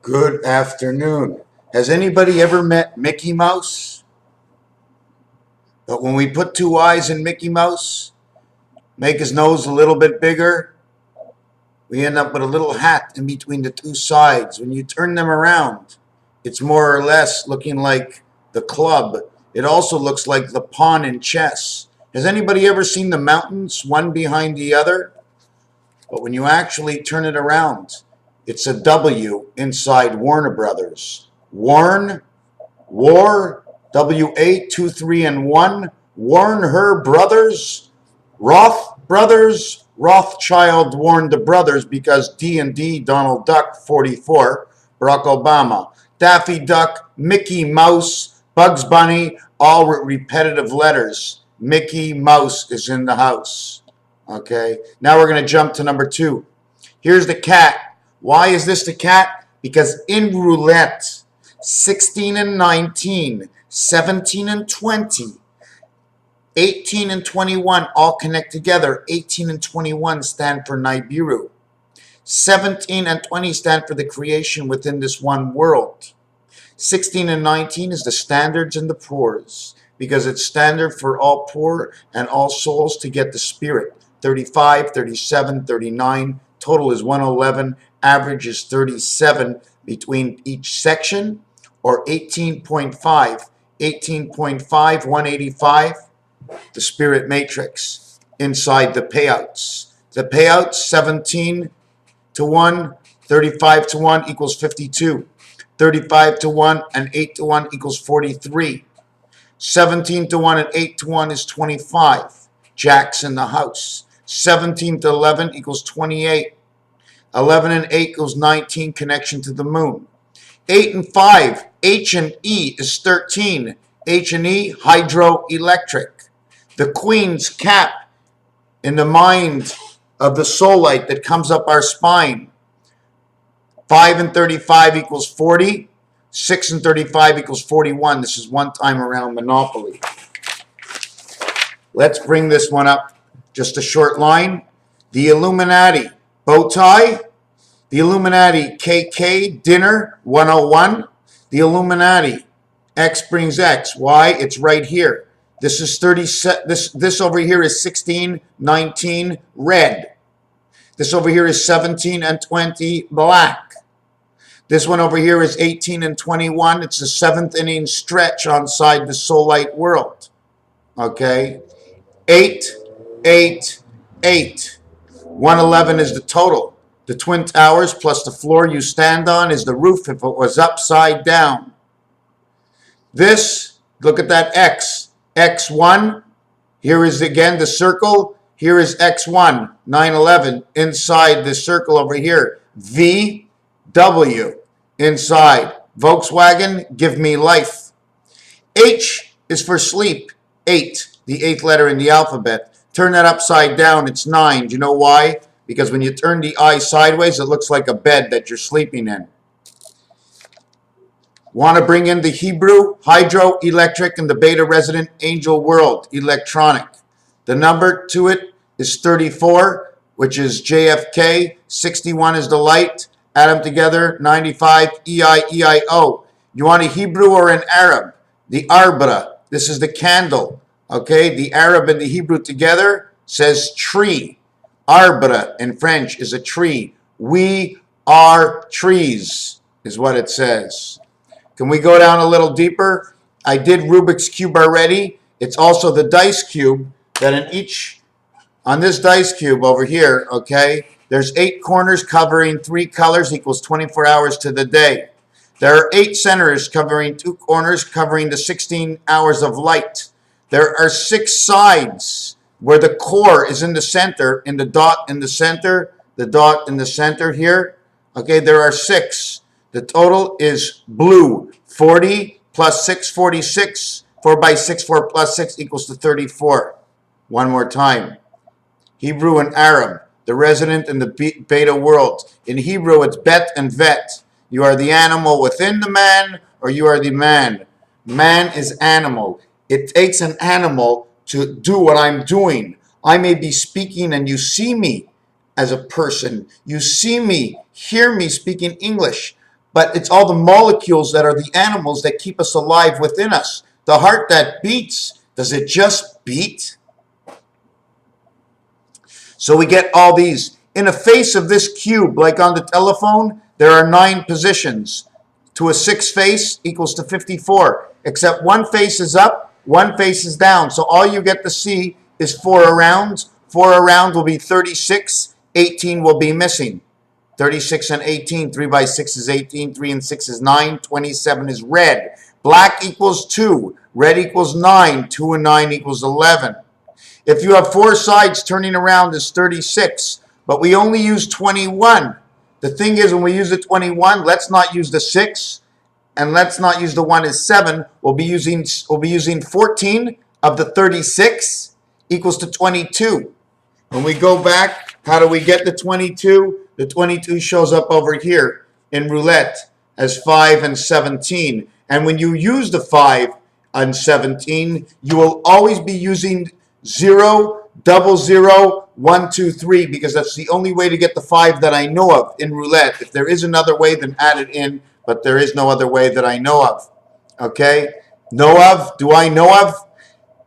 Good afternoon. Has anybody ever met Mickey Mouse? But when we put two eyes in Mickey Mouse, make his nose a little bit bigger, we end up with a little hat in between the two sides. When you turn them around, it's more or less looking like the club. It also looks like the pawn in chess. Has anybody ever seen the mountains, one behind the other? But when you actually turn it around, it's a W inside Warner Brothers. War, W-A, 2, 3, and 1. Warn her brothers. Rothschild warned the brothers because D&D, Donald Duck, 44, Barack Obama. Daffy Duck, Mickey Mouse, Bugs Bunny, all repetitive letters. Mickey Mouse is in the house. Okay, now we're going to jump to number 2. Here's the cat. Why is this the cat? Because in roulette, 16 and 19, 17 and 20, 18 and 21 all connect together. 18 and 21 stand for Nibiru. 17 and 20 stand for the creation within this one world. 16 and 19 is the standards and the poors, because it's standard for all poor and all souls to get the spirit. 35, 37, 39, total is 111, average is 37 between each section, or 18.5, 18.5, 185, the spirit matrix inside the payouts. The payouts, 17 to 1, 35 to 1 equals 52. 35 to 1 and 8 to 1 equals 43. 17 to 1 and 8 to 1 is 25. Jacks in the house. 17 to 11 equals 28. 11 and 8 equals 19, connection to the moon. 8 and 5, H and E is 13. H and E, hydroelectric. The queen's cap in the mind of the soul light that comes up our spine. 5 and 35 equals 40. 6 and 35 equals 41. This is one time around Monopoly. Let's bring this one up. Just a short line. The Illuminati, bow tie. The Illuminati, KK, dinner, 101. The Illuminati, X brings X. Why? It's right here. This is 30. This over here is 16, 19, red. This over here is 17 and 20, black. This one over here is 18 and 21. It's the 7th inning stretch onside the soul light world. Okay? 8, 8, 8. 111 is the total. The Twin Towers plus the floor you stand on is the roof if it was upside down. This, look at that X. X1. Here is again the circle. Here is X1, 911, inside the circle over here. V, W, inside. Volkswagen, give me life. H is for sleep. 8, the 8th letter in the alphabet. Turn that upside down, it's 9. Do you know why? Because when you turn the eye sideways, it looks like a bed that you're sleeping in. Want to bring in the Hebrew, hydroelectric, and the beta resident angel world, electronic. The number to it is 34, which is JFK. 61 is the light. Add them together, 95, EIEIO. You want a Hebrew or an Arab? The Arbra, this is the candle. Okay, the Arab and the Hebrew together says tree. Arbre in French is a tree. We are trees is what it says. Can we go down a little deeper? I did Rubik's Cube already. It's also the dice cube that on this dice cube over here, okay, there's 8 corners covering 3 colors equals 24 hours to the day. There are 8 centers covering 2 corners covering the 16 hours of light. There are 6 sides where the core is in the center, in the dot in the center, the dot in the center here. Okay, there are 6. The total is blue. 40 plus 6, 46. 4 by 6, 4 plus 6 equals to 34. One more time. Hebrew and Arab, the resident in the beta world. In Hebrew, it's bet and vet. You are the animal within the man, or you are the man. Man is animal. It takes an animal to do what I'm doing. I may be speaking and you see me as a person. You see me, hear me speaking English. but it's all the molecules that are the animals that keep us alive within us. The heart that beats, does it just beat? So we get all these. In a face of this cube, like on the telephone, there are 9 positions. To a 6 face equals to 54, except one face is up, one face is down. So all you get to see is 4 arounds. 4 around will be 36, 18 will be missing. 36 and 18, 3 by 6 is 18, 3 and 6 is 9, 27 is red. Black equals 2, red equals 9, 2 and 9 equals 11. If you have 4 sides, turning around is 36, but we only use 21. The thing is, when we use the 21, let's not use the 6, and let's not use the 1 as 7. We'll be using 14 of the 36 equals to 22. When we go back, how do we get the 22? The 22 shows up over here in roulette as 5 and 17. And when you use the 5 and 17, you will always be using 0, 00, 1, 2, 3, because that's the only way to get the 5 that I know of in roulette. If there is another way, then add it in, but there is no other way that I know of. Okay? Know of? Do I know of?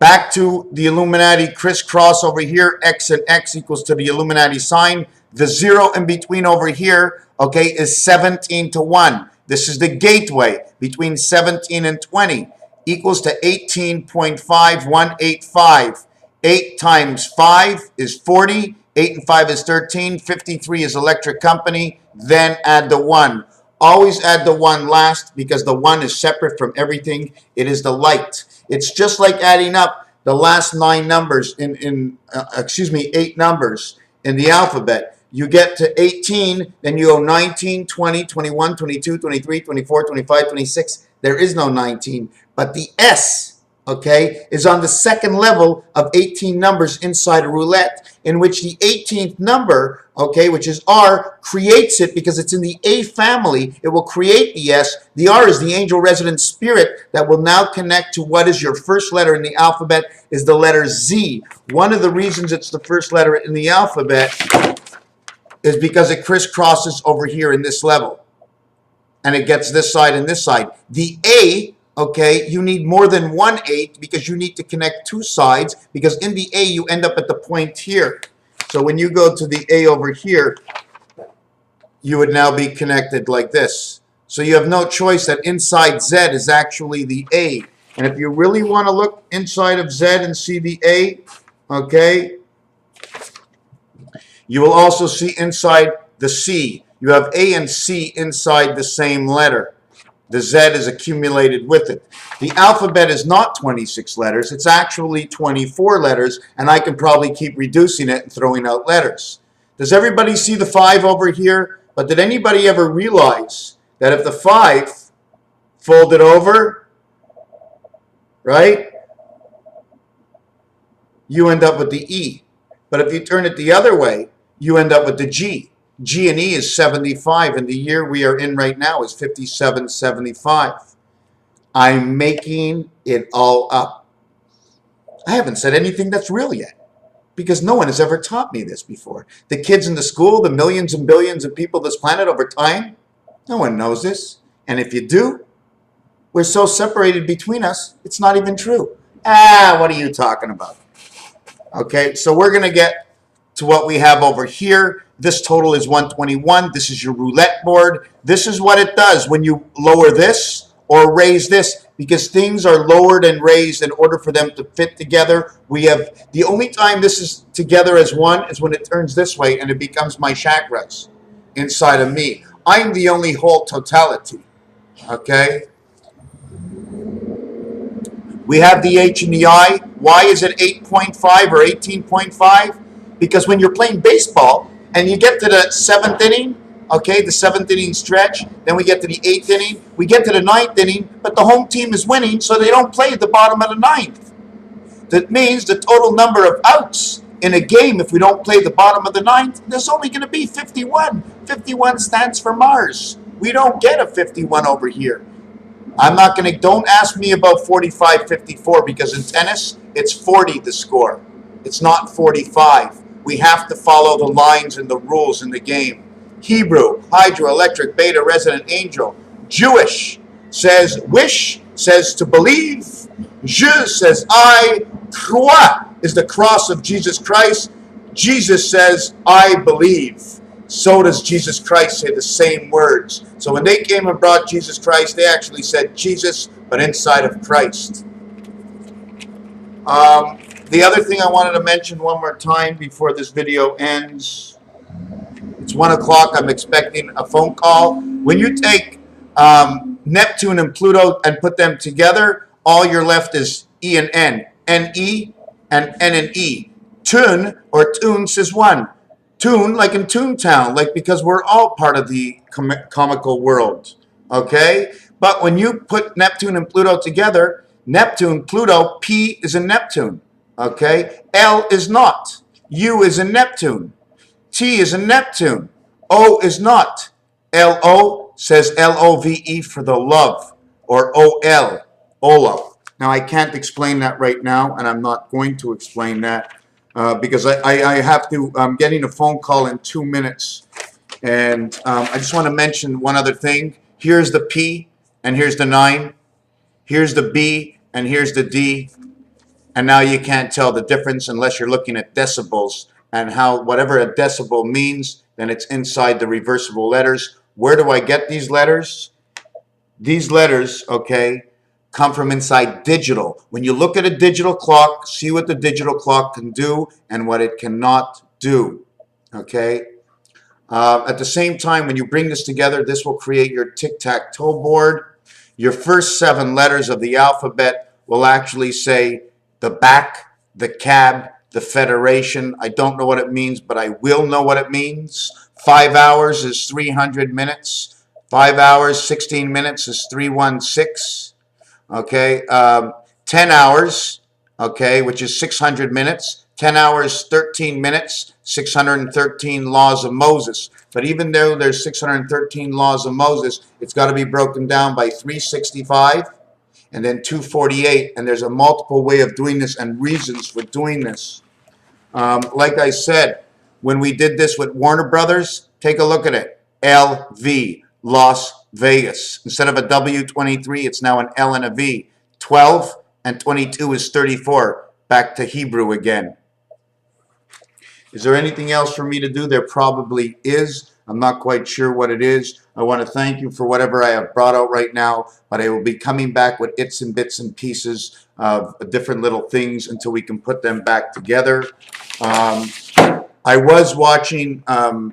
Back to the Illuminati crisscross over here. X and X equals to the Illuminati sign. The 0 in between over here, okay, is 17 to 1. This is the gateway between 17 and 20. Equals to 18.5185. 8 times 5 is 40. 8 and 5 is 13. 53 is electric company. Then add the 1. Always add the 1 last, because the 1 is separate from everything. It is the light. It's just like adding up the last 9 numbers 8 numbers in the alphabet. You get to 18, then you go 19, 20, 21, 22, 23, 24, 25, 26. There is no 19. But the S, okay, is on the second level of 18 numbers inside a roulette, in which the 18th number, okay, which is R, creates it because it's in the A family. It will create the S. The R is the angel resident spirit that will now connect to what is your first letter in the alphabet, is the letter Z. One of the reasons it's the first letter in the alphabet is because it crisscrosses over here in this level. And it gets this side and this side. The A, okay, you need more than 1 8 because you need to connect 2 sides, because in the A you end up at the point here. So when you go to the A over here, you would now be connected like this. So you have no choice that inside Z is actually the A. And if you really want to look inside of Z and see the A, okay, you will also see inside the C. You have A and C inside the same letter. The Z is accumulated with it. The alphabet is not 26 letters. It's actually 24 letters, and I can probably keep reducing it and throwing out letters. Does everybody see the 5 over here? But did anybody ever realize that if the 5 folded over, right, you end up with the E. But if you turn it the other way, you end up with the G. G and E is 75, and the year we are in right now is 5775. I'm making it all up. I haven't said anything that's real yet, because no one has ever taught me this before. The kids in the school, the millions and billions of people on this planet over time, no one knows this. And if you do, we're so separated between us, it's not even true. What are you talking about? Okay, so we're going to get to what we have over here. This total is 121. This is your roulette board. This is what it does when you lower this or raise this, because things are lowered and raised in order for them to fit together. We have, the only time this is together as one is when it turns this way and it becomes my chakras inside of me. I'm the only whole totality. Okay? We have the H and the I. Why is it 8.5 or 18.5? Because when you're playing baseball and you get to the 7th inning, okay, the 7th inning stretch, then we get to the 8th inning, we get to the 9th inning, but the home team is winning, so they don't play at the bottom of the 9th. That means the total number of outs in a game, if we don't play the bottom of the 9th, there's only going to be 51. 51 stands for Mars. We don't get a 51 over here. I'm not going to, don't ask me about 45, 54, because in tennis, it's 40 the score. It's not 45. We have to follow the lines and the rules in the game. Hebrew, hydroelectric, beta, resonant, angel. Jewish says wish, says to believe. Je says I. Croix is the cross of Jesus Christ. Jesus says, I believe. So does Jesus Christ say the same words. So when they came and brought Jesus Christ, they actually said Jesus, but inside of Christ. The other thing I wanted to mention one more time before this video ends. It's 1 o'clock. I'm expecting a phone call. When you take Neptune and Pluto and put them together, all you're left is E and N. N-E and N and E. Tune or tunes is one. Tune like in Toontown, like because we're all part of the comical world. Okay? But when you put Neptune and Pluto together, Neptune, Pluto, P is in Neptune. Okay? L is not. U is in Neptune. T is in Neptune. O is not. L-O says L-O-V-E for the love, or O-L, Ola. Now, I can't explain that right now, and I'm not going to explain that because I have to, I'm getting a phone call in 2 minutes. And I just want to mention one other thing. Here's the P, and here's the 9. Here's the B, and here's the D. And now you can't tell the difference unless you're looking at decibels and how whatever a decibel means, then it's inside the reversible letters. Where do I get these letters? These letters, okay, come from inside digital. When you look at a digital clock, see what the digital clock can do and what it cannot do, okay? At the same time, when you bring this together, this will create your tic-tac-toe board. Your first 7 letters of the alphabet will actually say the back, the cab, the federation. I don't know what it means, but I will know what it means. 5 hours is 300 minutes. 5 hours, 16 minutes is 316. Okay, 10 hours, okay, which is 600 minutes. 10 hours, 13 minutes, 613 laws of Moses. But even though there's 613 laws of Moses, it's got to be broken down by 365 and then 248. And there's a multiple way of doing this and reasons for doing this. Like I said, when we did this with Warner Brothers, take a look at it. LV, Las Vegas. Instead of a W23, it's now an L and a V. 12 and 22 is 34. Back to Hebrew again. Is there anything else for me to do? There probably is. I'm not quite sure what it is. I want to thank you for whatever I have brought out right now, but I will be coming back with its and bits and pieces of different little things until we can put them back together. I was watching The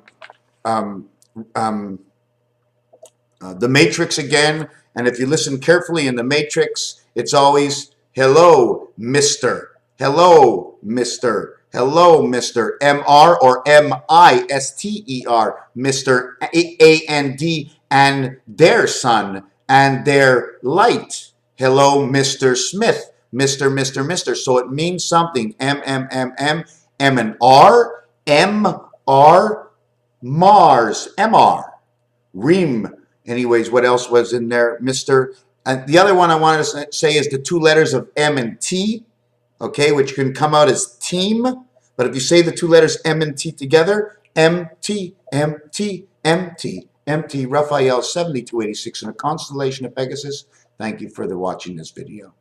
Matrix again, and if you listen carefully in The Matrix, it's always, hello, Mr. Hello, Mr. Hello, Mr. M-R or M-I-S-T-E-R, Mr. A-N-D, and their son, and their light. Hello, Mr. Smith, Mr. So it means something. M-M-M-M, M and R, M-R, Mars, M-R, Reem. Anyways, what else was in there? Mr. And the other one I wanted to say is the 2 letters of M and T, okay, which can come out as team. But if you say the 2 letters M and T together, M-T, M-T, M-T, M-T, Raphael 7286 in a constellation of Pegasus. Thank you for watching this video.